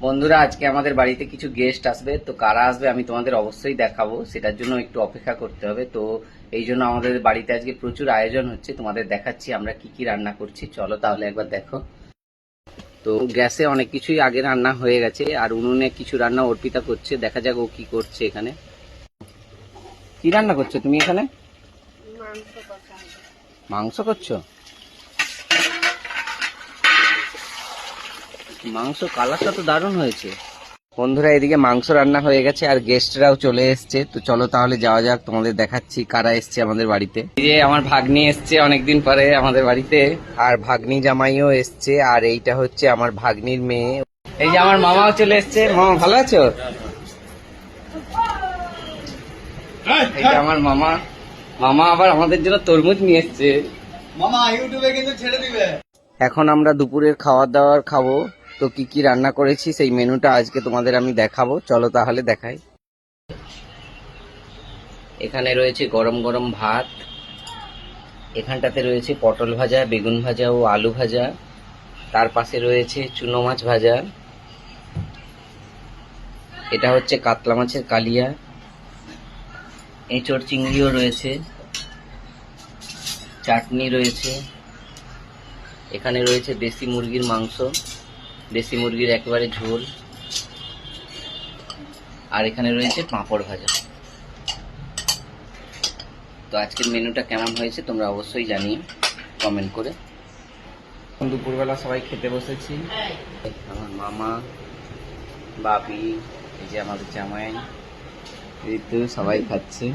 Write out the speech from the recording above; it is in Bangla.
বন্ধুরা, আজকে আমাদের বাড়িতে কিছু গেস্ট আসবে। তো কারা আসবে আমি তোমাদের অবশ্যই দেখাবো, সেটার জন্য একটু অপেক্ষা করতে হবে। তো এই জন্য আমাদের বাড়িতে আজকে প্রচুর আয়োজন হচ্ছে, তোমাদের দেখাচ্ছি আমরা কি কি রান্না করছি। চলো তাহলে একবার দেখো। তো গ্যাসে অনেক কিছুই আগে রান্না হয়ে গেছে, আর উনুনে কিছু রান্না অর্পিতা করছে। দেখা যাক ও কি করছে। এখানে কি রান্না করছো তুমি? এখানে মাংস করছো? মাংস কালারটা তো দারুণ হয়েছে। বন্ধুরা, এদিকে মাংস রান্না হয়ে গেছে আর গেস্টরাও চলে এসছে। তো চলো তাহলে যাওয়া যাক, তোমাদের দেখাচ্ছি কারা এসছে আমাদের বাড়িতে। এই যে আমার ভাগ্নি এসছে অনেকদিন পরে আমাদের বাড়িতে, আর ভাগ্নি জামাইও এসছে, আর এইটা হচ্ছে আমার ভাগ্নির মেয়ে। এই যে আমার মামাও চলে এসছে। মামা ভালো আছো? এইটা আমার মামা। মামা আবার আমাদের জন্য তরমুজ নিয়ে এসছে। মামা ইউটিউবে কিন্তু ছেড়ে দিবে। এখন আমরা দুপুরের খাবার দাবার খাবো। তো কি কি রান্না করেছি সেই মেনুটা আজকে তোমাদের আমি দেখাবো। চলো তাহলে দেখাই। এখানে রয়েছে গরম গরম ভাত, এখানটাতে রয়েছে পটল ভাজা, বেগুন ভাজা ও আলু ভাজা, তার পাশে রয়েছে চুনো মাছ ভাজা, এটা হচ্ছে কাতলা মাছের কালিয়া, এঁচড় চিংড়িও রয়েছে, চাটনি রয়েছে, এখানে রয়েছে দেশি মুরগির মাংস, দেশি মুরগির একেবারে ঝোল, আর এখানে রয়েছে পাঁপড় ভাজা। তো আজকের মেনুটা কেমন হয়েছে তোমরা অবশ্যই জানিও কমেন্ট করে। দুপুরবেলা সবাই খেতে বসেছি। আমার মামা, বাপি, এই যে আমাদের জামাই, এই তো সবাই খাচ্ছে।